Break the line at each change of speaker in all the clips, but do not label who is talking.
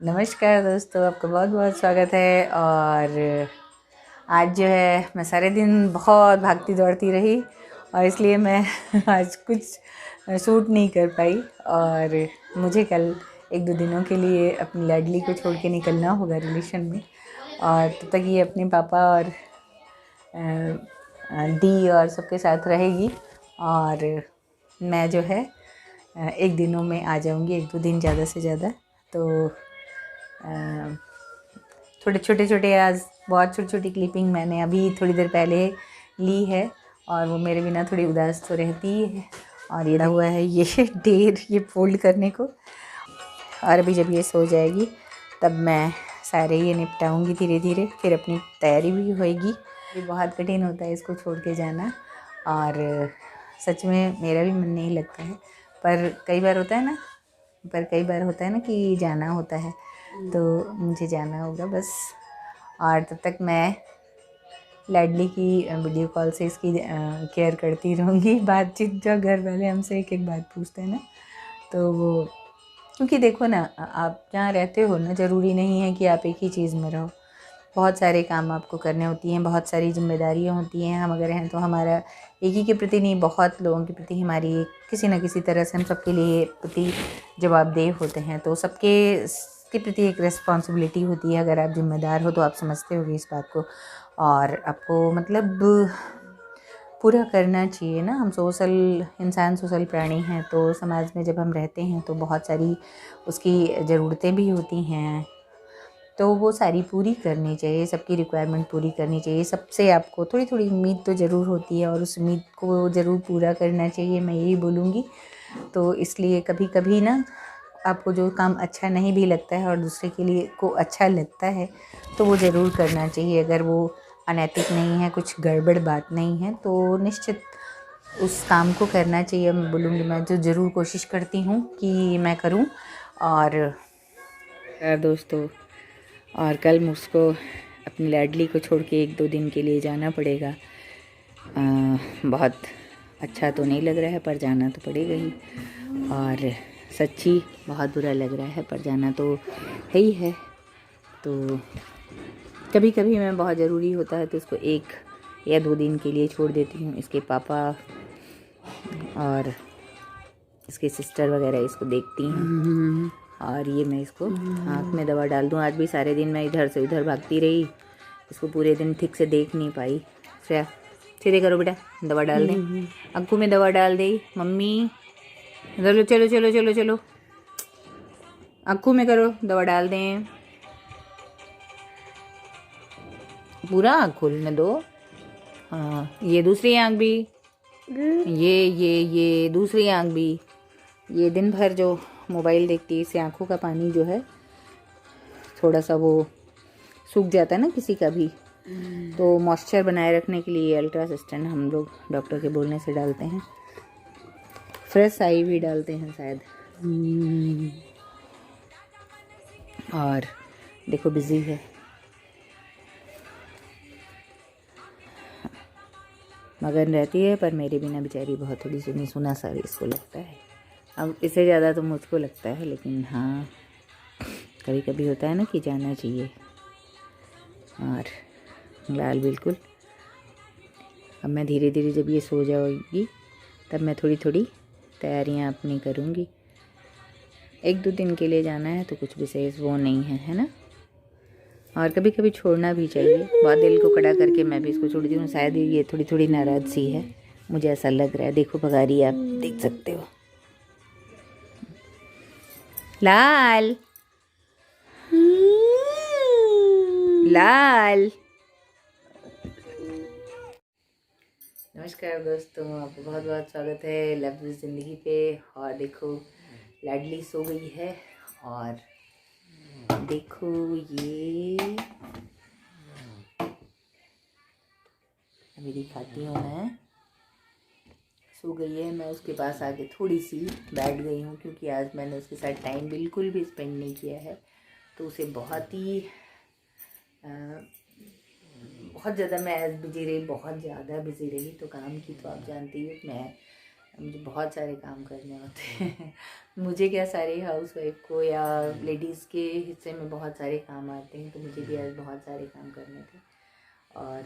नमस्कार दोस्तों, आपका बहुत बहुत स्वागत है। और आज जो है मैं सारे दिन बहुत भागती दौड़ती रही और इसलिए मैं आज कुछ शूट नहीं कर पाई। और मुझे कल 1-2 दिनों के लिए अपनी लाडली को छोड़ के निकलना होगा रिलेशन में। और तब तक ये अपने पापा और दी और सबके साथ रहेगी और मैं जो है 1 दिनों में आ जाऊंगी, 1-2 दिन ज़्यादा से ज़्यादा। तो थोड़े छोटे आज बहुत छोटी क्लिपिंग मैंने अभी थोड़ी देर पहले ली है और वो मेरे बिना थोड़ी उदास तो रहती है। और ये हुआ है ये ढेर ये फोल्ड करने को। और अभी जब ये सो जाएगी तब मैं सारे ये निपटाऊंगी धीरे धीरे, फिर अपनी तैयारी भी होएगी। ये बहुत कठिन होता है इसको छोड़ के जाना और सच में मेरा भी मन नहीं लगता है, पर कई बार होता है ना कि जाना होता है, तो मुझे जाना होगा बस। और तब तक मैं लाडली की वीडियो कॉल से इसकी केयर करती रहूँगी। बातचीत जो घर वाले हमसे एक बात पूछते हैं ना, तो वो क्योंकि देखो ना, आप जहाँ रहते हो ना, ज़रूरी नहीं है कि आप एक ही चीज़ में रहो। बहुत सारे काम आपको करने होती हैं, बहुत सारी जिम्मेदारियाँ होती हैं। हम अगर हैं तो हमारा एक ही के प्रति नहीं, बहुत लोगों के प्रति हमारी किसी न किसी तरह से हम सबके लिए प्रति जवाबदेह होते हैं। तो सबके के प्रति एक रिस्पॉन्सिबिलिटी होती है। अगर आप जिम्मेदार हो तो आप समझते होगे इस बात को, और आपको मतलब पूरा करना चाहिए ना। हम सोशल प्राणी हैं, तो समाज में जब हम रहते हैं तो बहुत सारी उसकी ज़रूरतें भी होती हैं, तो वो सारी पूरी करनी चाहिए। सबकी रिक्वायरमेंट पूरी करनी चाहिए। सबसे आपको थोड़ी थोड़ी उम्मीद तो ज़रूर होती है और उस उम्मीद को ज़रूर पूरा करना चाहिए, मैं यही बोलूँगी। तो इसलिए कभी कभी ना आपको जो काम अच्छा नहीं भी लगता है और दूसरे के लिए को अच्छा लगता है, तो वो ज़रूर करना चाहिए। अगर वो अनैतिक नहीं है, कुछ गड़बड़ बात नहीं है, तो निश्चित उस काम को करना चाहिए। मैं बोलूँगी, मैं जो ज़रूर कोशिश करती हूँ कि मैं करूँ। और दोस्तों, और कल मुझको अपनी लाडली को छोड़ के 1-2 दिन के लिए जाना पड़ेगा। बहुत अच्छा तो नहीं लग रहा है, पर जाना तो पड़ेगा ही। और सच्ची बहुत बुरा लग रहा है, पर जाना तो है ही है। तो कभी कभी मैं बहुत ज़रूरी होता है तो इसको 1 या 2 दिन के लिए छोड़ देती हूँ। इसके पापा और इसके सिस्टर वगैरह इसको देखती हैं और ये मैं इसको आँख में दवा डाल दूँ। आज भी सारे दिन मैं इधर से उधर भागती रही, इसको पूरे दिन ठीक से देख नहीं पाई। श्रेया, सीधे करो बेटा, दवा डाल दें, आँखों में दवा डाल दे मम्मी। चलो चलो चलो चलो चलो, आँखों में करो, दवा डाल दें। पूरा आँख खोलने दो। हाँ, ये दूसरी आँख भी, ये दूसरी आँख भी। ये दिन भर जो मोबाइल देखती है, इससे आँखों का पानी जो है थोड़ा सा वो सूख जाता है ना किसी का भी, तो मॉइस्चर बनाए रखने के लिए अल्ट्रा असिस्टेंट हम लोग डॉक्टर के बोलने से डालते हैं। फ्रेश आई भी डालते हैं शायद। और देखो बिजी है, मगन रहती है, पर मेरे बिना बेचारी बहुत थोड़ी सुनी सुना सा इसको लगता है। अब इससे ज़्यादा तो मुझको लगता है, लेकिन हाँ कभी कभी होता है ना कि जाना चाहिए। और लाल बिल्कुल, अब मैं धीरे धीरे जब ये सो जाएगी तब मैं थोड़ी थोड़ी तैयारियां अपनी करूँगी। 1-2 दिन के लिए जाना है तो कुछ विशेष वो नहीं है, है ना। और कभी कभी छोड़ना भी चाहिए। बहुत दिल को कड़ा करके मैं भी इसको छोड़ती हूँ। शायद ये थोड़ी थोड़ी नाराज़ सी है, मुझे ऐसा लग रहा है। देखो भगा रही है, आप देख सकते हो। लाल लाल। नमस्कार दोस्तों, आपका बहुत बहुत स्वागत है लव ज़िंदगी पे। और देखो लाडली सो गई है और देखो ये अभी दिखाती हूँ मैं। सो गई है, मैं उसके पास आके थोड़ी सी बैठ गई हूँ, क्योंकि आज मैंने उसके साथ टाइम बिल्कुल भी स्पेंड नहीं किया है। तो उसे बहुत ज़्यादा मैं बिजी रही, बहुत ज़्यादा बिजी रही। तो काम की तो आप जानती हो, मैं मुझे बहुत सारे काम करने होते हैं। मुझे क्या, सारे हाउसवाइफ को या लेडीज़ के हिस्से में बहुत सारे काम आते हैं, तो मुझे भी आज बहुत सारे काम करने थे। और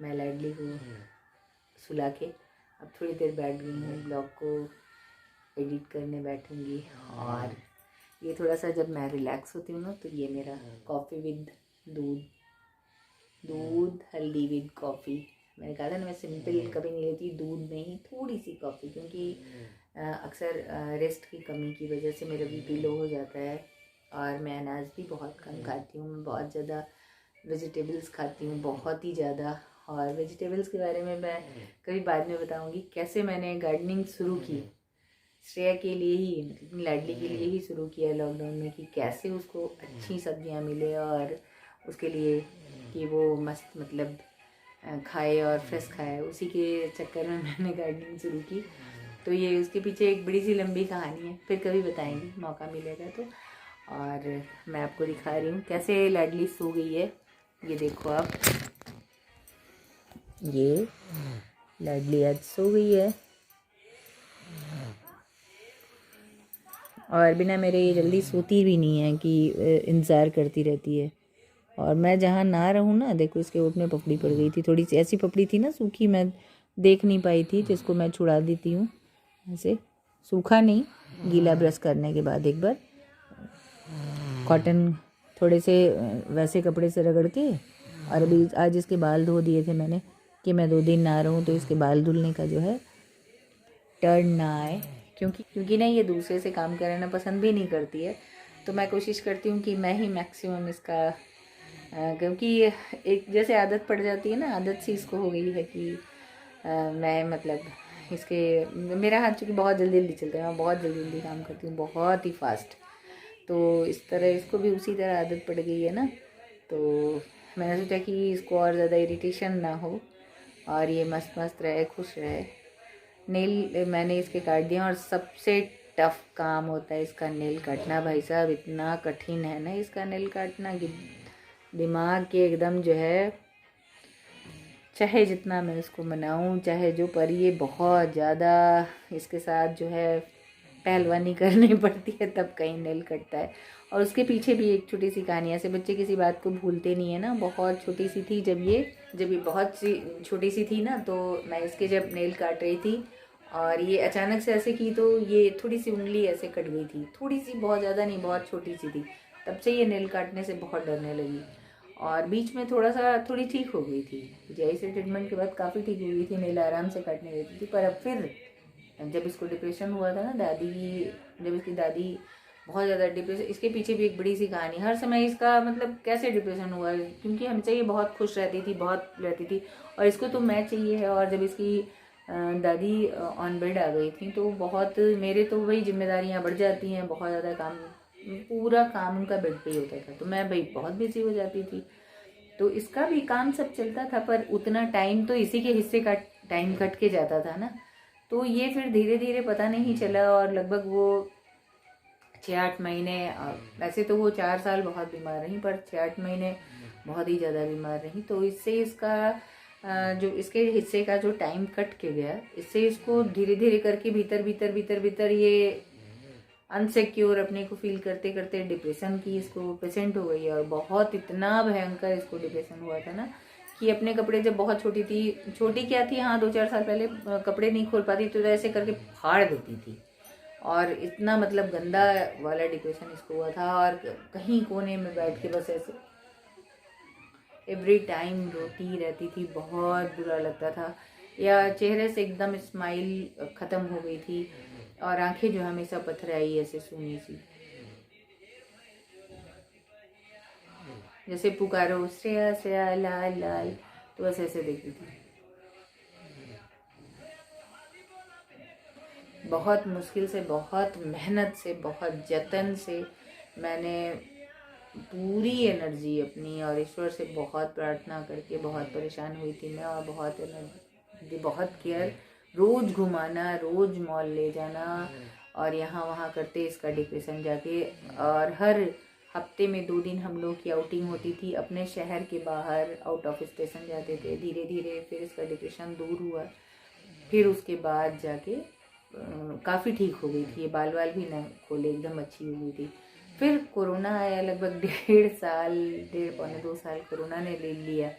मैं लाडली को सुला के अब थोड़ी देर बैठ गई हूँ, ब्लॉग को एडिट करने बैठूँगी। और ये थोड़ा सा जब मैं रिलैक्स होती हूँ ना, तो ये मेरा कॉफ़ी विद दूध हल्दी विद कॉफ़ी, मैंने कहा था ना मैं सिंपल कभी नहीं लेती, दूध नहीं, थोड़ी सी कॉफ़ी, क्योंकि अक्सर रेस्ट की कमी की वजह से मेरा बीपी लो हो जाता है। और मैं अनाज भी बहुत कम खाती हूँ, मैं बहुत ज़्यादा वेजिटेबल्स खाती हूँ, बहुत ही ज़्यादा। और वेजिटेबल्स के बारे में मैं कभी बाद में बताऊँगी, कैसे मैंने गार्डनिंग शुरू की, श्रेया के लिए ही, अपनी लाडली के लिए ही शुरू किया लॉकडाउन में, कि कैसे उसको अच्छी सब्जियां मिले और उसके लिए कि वो मस्त मतलब खाए और फ्रेश खाए, उसी के चक्कर में मैंने गार्डनिंग शुरू की। तो ये उसके पीछे एक बड़ी सी लंबी कहानी है, फिर कभी बताएंगे मौका मिलेगा तो। और मैं आपको दिखा रही हूँ कैसे लाडली सो गई है। ये देखो आप, ये लाडली आज सो गई है और बिना मेरे ये जल्दी सोती भी नहीं है, कि इंतज़ार करती रहती है। और मैं जहाँ ना रहूँ ना, देखो इसके ओट में पपड़ी पड़ गई थी, थोड़ी सी ऐसी पपड़ी थी ना सूखी, मैं देख नहीं पाई थी, जिसको मैं छुड़ा देती हूँ ऐसे, सूखा नहीं, गीला ब्रश करने के बाद एक बार कॉटन थोड़े से वैसे कपड़े से रगड़ के। और अभी आज इसके बाल धो दिए थे मैंने, कि मैं 2 दिन ना रहूँ तो इसके बाल धुलने का जो है टर्न ना आए, क्योंकि ना ये दूसरे से काम कराना पसंद भी नहीं करती है। तो मैं कोशिश करती हूँ कि मैं ही मैक्सिमम इसका क्योंकि एक जैसे आदत पड़ जाती है ना, आदत सी इसको हो गई है कि मैं मतलब इसके, मेरा हाथ चूँकि बहुत जल्दी जल्दी चलता है, मैं बहुत जल्दी जल्दी काम करती हूँ, बहुत ही फास्ट। तो इस तरह इसको भी उसी तरह आदत पड़ गई है ना, तो मैंने सोचा कि इसको और ज़्यादा इरिटेशन ना हो और ये मस्त मस्त रहे, खुश रहे। नेल मैंने इसके काट दिया, और सबसे टफ काम होता है इसका नेल काटना। भाई साहब इतना कठिन है ना इसका नेल काटना कि दिमाग के एकदम जो है, चाहे जितना मैं इसको मनाऊं, चाहे जो, पर ये बहुत ज़्यादा इसके साथ जो है पहलवानी करनी पड़ती है, तब कहीं नेल कटता है। और उसके पीछे भी एक छोटी सी कहानी, ऐसे बच्चे किसी बात को भूलते नहीं है ना। बहुत छोटी सी थी जब ये बहुत सी छोटी सी थी ना, तो मैं इसके जब नेल काट रही थी और ये अचानक से ऐसे की, तो ये थोड़ी सी उंगली ऐसे कट गई थी, थोड़ी सी, बहुत ज़्यादा नहीं, बहुत छोटी सी थी। तब से ये नेल काटने से बहुत डरने लगी। और बीच में थोड़ी ठीक हो गई थी, जय से ट्रीटमेंट के बाद काफ़ी ठीक हो गई थी, नेल आराम से काटने देती थी। पर अब फिर जब इसको डिप्रेशन हुआ था ना, जब इसकी दादी बहुत ज़्यादा डिप्रेशन, इसके पीछे भी एक बड़ी सी कहानी, हर समय इसका मतलब कैसे डिप्रेशन हुआ, क्योंकि हमसे ये बहुत खुश रहती थी, बहुत रहती थी, और इसको तो मैं चाहिए है। और जब इसकी दादी ऑन बेड आ गई थी, तो बहुत, मेरे तो वही जिम्मेदारियाँ बढ़ जाती हैं, बहुत ज़्यादा काम, पूरा काम उनका बेड पे ही होता था, तो मैं भाई बहुत बिजी हो जाती थी। तो इसका भी काम सब चलता था, पर उतना टाइम तो इसी के हिस्से का टाइम कट के जाता था ना। तो ये फिर धीरे धीरे पता नहीं चला, और लगभग वो 6-8 महीने, वैसे तो वो 4 साल बहुत बीमार रही, पर 6-8 महीने बहुत ही ज़्यादा बीमार रही। तो इससे इसका जो इसके हिस्से का जो टाइम कट के गया, इससे इसको धीरे धीरे करके भीतर भीतर भीतर भीतर ये अनसिक्योर अपने को फील करते करते डिप्रेशन की इसको पेशेंट हो गई है। और बहुत इतना भयंकर इसको डिप्रेशन हुआ था ना, कि अपने कपड़े, जब बहुत छोटी थी, छोटी क्या थी, हाँ 2-4 साल पहले कपड़े नहीं खोल पाती, तो ऐसे करके फाड़ देती थी। और इतना मतलब गंदा वाला डिप्रेशन इसको हुआ था, और कहीं कोने में बैठ के बस ऐसे एवरी टाइम रोती रहती थी, बहुत बुरा लगता था, या चेहरे से एकदम स्माइल ख़त्म हो गई थी, और आंखें जो हमेशा पथराई ऐसे सूनी सी, जैसे पुकारो श्रेया श्रेया लाल लाल, तो बस ऐसे देखती थी। बहुत मुश्किल से, बहुत मेहनत से, बहुत जतन से मैंने पूरी एनर्जी अपनी, और ईश्वर से बहुत प्रार्थना करके, बहुत परेशान हुई थी मैं, और बहुत एनर्जी, बहुत केयर, रोज़ घुमाना, रोज़ मॉल ले जाना, और यहाँ वहाँ करते इसका डिप्रेशन जाके। और हर हफ्ते में 2 दिन हम लोग की आउटिंग होती थी, अपने शहर के बाहर आउट ऑफ स्टेशन जाते थे। धीरे धीरे फिर इसका डिप्रेशन दूर हुआ, फिर उसके बाद जाके काफ़ी ठीक हो गई थी, ये बाल वाल भी ना खोले, एकदम अच्छी हो गई थी। फिर कोरोना आया, लगभग 1.5 साल, 1.5 पौने 2 साल कोरोना ने ले लिया।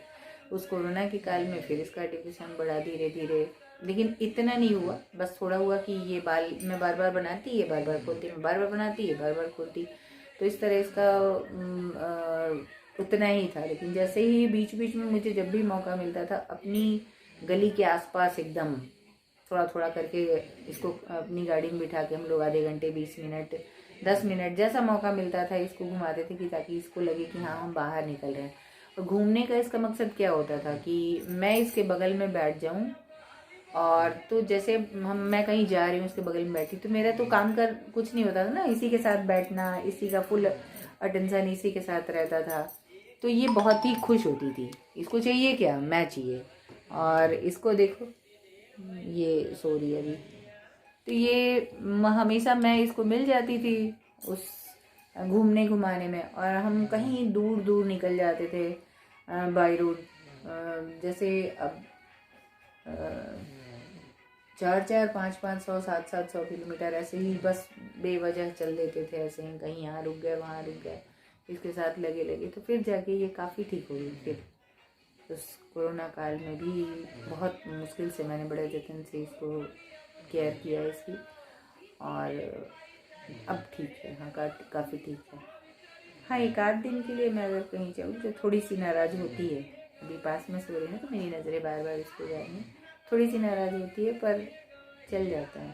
उस कोरोना के काल में फिर इसका डिप्रेशन बढ़ा धीरे धीरे, लेकिन इतना नहीं हुआ, बस थोड़ा हुआ कि ये बाल मैं बार बार बनाती, ये बार बार खोलती, मैं बार बार बनाती, ये बार बार खोलती, तो इस तरह इसका उतना ही था। लेकिन जैसे ही बीच बीच में मुझे जब भी मौका मिलता था, अपनी गली के आसपास एकदम थोड़ा थोड़ा करके इसको अपनी गाड़ी में बिठा के हम लोग आधे घंटे, 20 मिनट, 10 मिनट, जैसा मौका मिलता था इसको घुमाते थे, कि ताकि इसको लगे कि हाँ हम बाहर निकल रहे हैं। और घूमने का इसका मकसद क्या होता था कि मैं इसके बगल में बैठ जाऊं, और तो जैसे मैं कहीं जा रही हूँ उसके बगल में बैठी, तो मेरा तो काम कर कुछ नहीं होता था ना, इसी के साथ बैठना, इसी का फुल अटेंशन इसी के साथ रहता था। तो ये बहुत ही खुश होती थी, इसको चाहिए क्या, मैं चाहिए। और इसको देखो, ये सो रही है अभी, तो ये हमेशा मैं इसको मिल जाती थी उस घूमने घुमाने में, और हम कहीं दूर दूर निकल जाते थे बाई रोड। जैसे अब 400-500-500, 700-700 किलोमीटर ऐसे ही बस बेवजह चल देते थे, ऐसे ही कहीं यहाँ रुक गए, वहाँ रुक गए, इसके साथ लगे लगे, तो फिर जाके ये काफ़ी ठीक हो गई। फिर उस कोरोना काल में भी बहुत मुश्किल से मैंने बड़े जतन से इसको केयर किया इसकी, और अब ठीक है, हाँ काफ़ी ठीक है। हाँ, 1 आध दिन के लिए मैं अगर कहीं जाऊँ तो थोड़ी सी नाराज़ होती है, अभी पास में सो रही है तो मेरी नज़रें बार बार इसको जा रही हैं, थोड़ी सी नाराज़ होती है, पर चल जाता है।